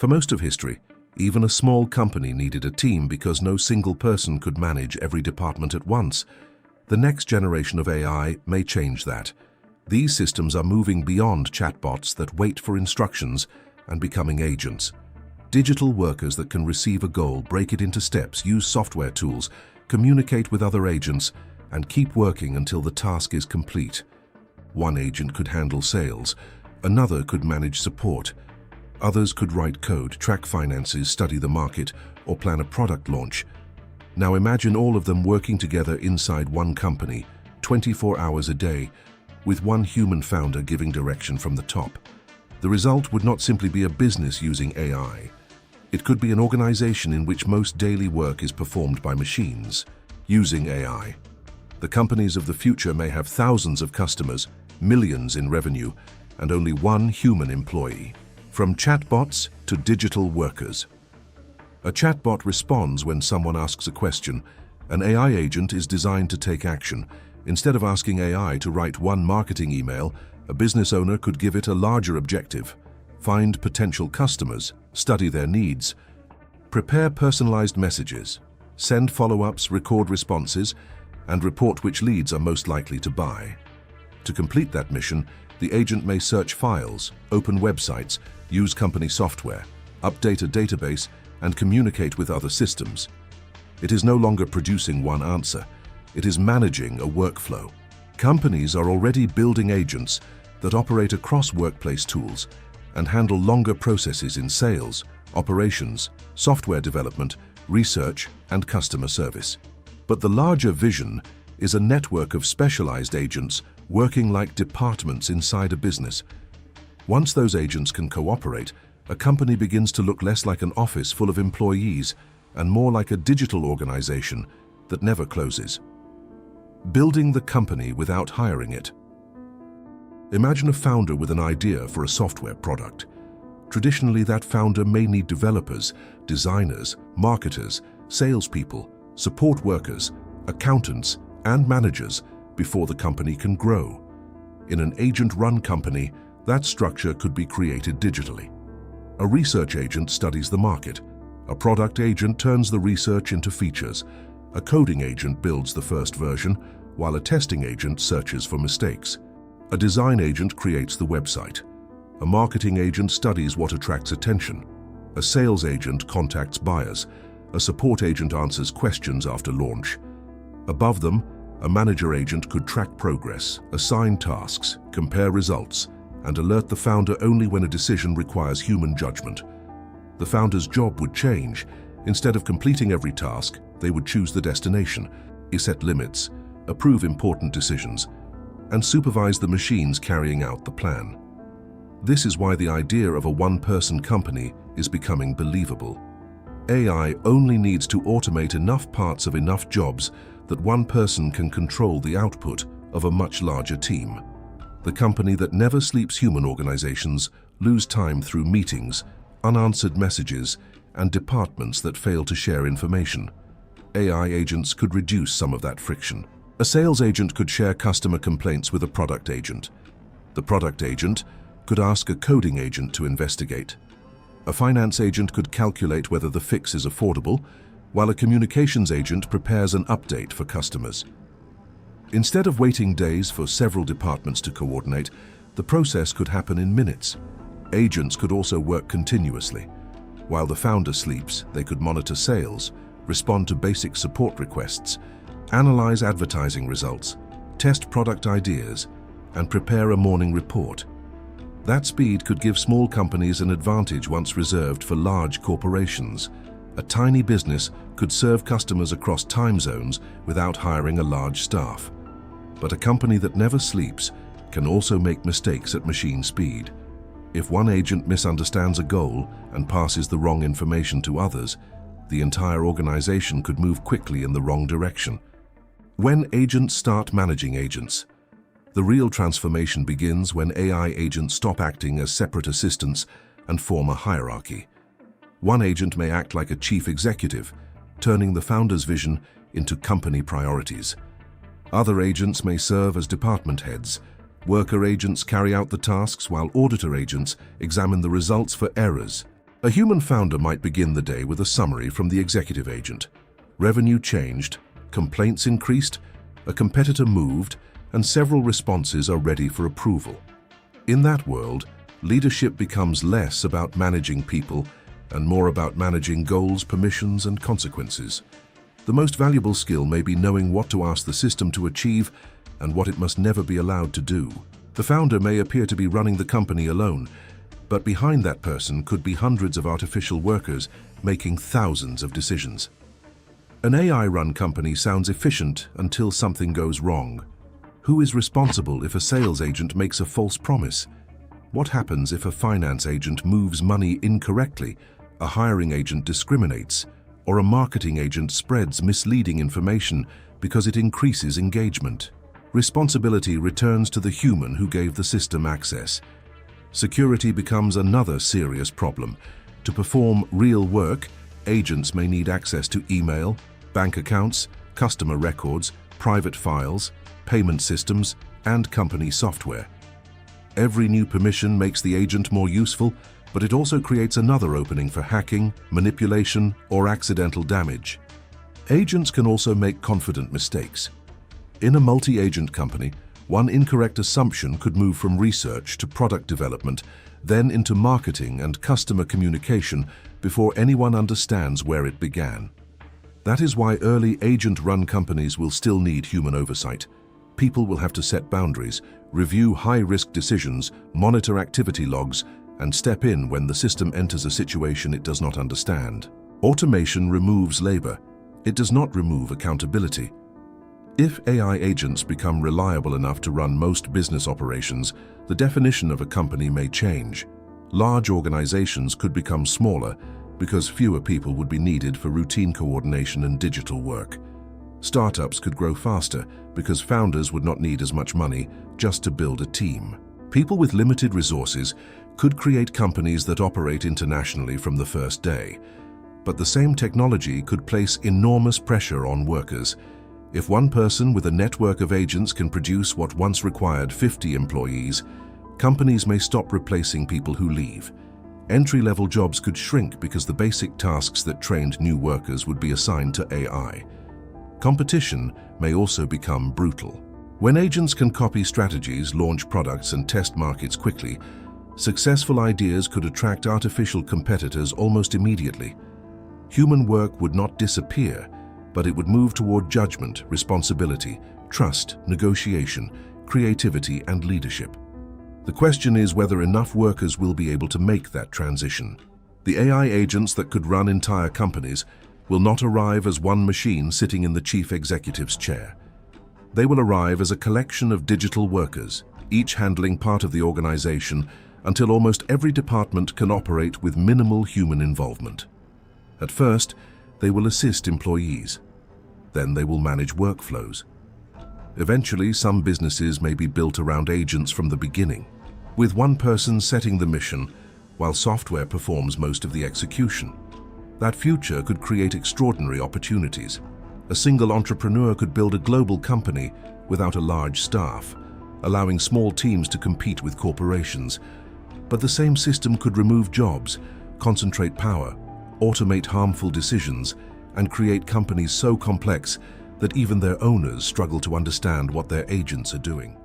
For most of history, even a small company needed a team because no single person could manage every department at once. The next generation of AI may change that. These systems are moving beyond chatbots that wait for instructions and becoming agents. Digital workers that can receive a goal, break it into steps, use software tools, communicate with other agents, and keep working until the task is complete. One agent could handle sales, another could manage support. Others could write code, track finances, study the market, or plan a product launch. Now imagine all of them working together inside one company, 24 hours a day, with one human founder giving direction from the top. The result would not simply be a business using AI. It could be an organization in which most daily work is performed by machines, using AI. The companies of the future may have thousands of customers, millions in revenue, and only one human employee. From chatbots to digital workers. A chatbot responds when someone asks a question. An AI agent is designed to take action. Instead of asking AI to write one marketing email, a business owner could give it a larger objective. Find potential customers, study their needs, prepare personalized messages, send follow-ups, record responses, and report which leads are most likely to buy. To complete that mission, the agent may search files, open websites, use company software, update a database, and communicate with other systems. It is no longer producing one answer. It is managing a workflow. Companies are already building agents that operate across workplace tools and handle longer processes in sales, operations, software development, research, and customer service. But the larger vision is a network of specialized agents working like departments inside a business. Once those agents can cooperate, a company begins to look less like an office full of employees and more like a digital organization that never closes. Building the company without hiring it. Imagine a founder with an idea for a software product. Traditionally, that founder may need developers, designers, marketers, salespeople, support workers, accountants, and managers before the company can grow. In an agent-run company, that structure could be created digitally. A research agent studies the market. A product agent turns the research into features. A coding agent builds the first version, while a testing agent searches for mistakes. A design agent creates the website. A marketing agent studies what attracts attention. A sales agent contacts buyers. A support agent answers questions after launch. Above them, a manager agent could track progress, assign tasks, compare results, and alert the founder only when a decision requires human judgment. The founder's job would change. Instead of completing every task, they would choose the destination, set limits, approve important decisions, and supervise the machines carrying out the plan. This is why the idea of a one-person company is becoming believable. AI only needs to automate enough parts of enough jobs that one person can control the output of a much larger team. The company that never sleeps human organizations lose time through meetings, unanswered messages, and departments that fail to share information. AI agents could reduce some of that friction. A sales agent could share customer complaints with a product agent. The product agent could ask a coding agent to investigate. A finance agent could calculate whether the fix is affordable, while a communications agent prepares an update for customers. Instead of waiting days for several departments to coordinate, the process could happen in minutes. Agents could also work continuously. While the founder sleeps, they could monitor sales, respond to basic support requests, analyze advertising results, test product ideas, and prepare a morning report. That speed could give small companies an advantage once reserved for large corporations. A tiny business could serve customers across time zones without hiring a large staff. But a company that never sleeps can also make mistakes at machine speed. If one agent misunderstands a goal and passes the wrong information to others, the entire organization could move quickly in the wrong direction. When agents start managing agents, the real transformation begins when AI agents stop acting as separate assistants and form a hierarchy. One agent may act like a chief executive, turning the founder's vision into company priorities. Other agents may serve as department heads. Worker agents carry out the tasks while auditor agents examine the results for errors. A human founder might begin the day with a summary from the executive agent. Revenue changed, complaints increased, a competitor moved, and several responses are ready for approval. In that world, leadership becomes less about managing people and more about managing goals, permissions, and consequences. The most valuable skill may be knowing what to ask the system to achieve and what it must never be allowed to do. The founder may appear to be running the company alone, but behind that person could be hundreds of artificial workers making thousands of decisions. An AI-run company sounds efficient until something goes wrong. Who is responsible if a sales agent makes a false promise? What happens if a finance agent moves money incorrectly, a hiring agent discriminates, or a marketing agent spreads misleading information because it increases engagement? Responsibility returns to the human who gave the system access. Security becomes another serious problem. To perform real work, agents may need access to email, bank accounts, customer records, private files, payment systems, and company software. Every new permission makes the agent more useful, but it also creates another opening for hacking, manipulation, or accidental damage. Agents can also make confident mistakes. In a multi-agent company, one incorrect assumption could move from research to product development, then into marketing and customer communication before anyone understands where it began. That is why early agent-run companies will still need human oversight. People will have to set boundaries, review high-risk decisions, monitor activity logs, and step in when the system enters a situation it does not understand. Automation removes labor. It does not remove accountability. If AI agents become reliable enough to run most business operations, the definition of a company may change. Large organizations could become smaller because fewer people would be needed for routine coordination and digital work. Startups could grow faster because founders would not need as much money just to build a team. People with limited resources could create companies that operate internationally from the first day. But the same technology could place enormous pressure on workers. If one person with a network of agents can produce what once required 50 employees, companies may stop replacing people who leave. Entry-level jobs could shrink because the basic tasks that trained new workers would be assigned to AI. Competition may also become brutal. When agents can copy strategies, launch products, and test markets quickly, successful ideas could attract artificial competitors almost immediately. Human work would not disappear, but it would move toward judgment, responsibility, trust, negotiation, creativity, and leadership. The question is whether enough workers will be able to make that transition. The AI agents that could run entire companies will not arrive as one machine sitting in the chief executive's chair. They will arrive as a collection of digital workers, each handling part of the organization until almost every department can operate with minimal human involvement. At first, they will assist employees. Then they will manage workflows. Eventually, some businesses may be built around agents from the beginning, with one person setting the mission while software performs most of the execution. That future could create extraordinary opportunities. A single entrepreneur could build a global company without a large staff, allowing small teams to compete with corporations. But the same system could remove jobs, concentrate power, automate harmful decisions, and create companies so complex that even their owners struggle to understand what their agents are doing.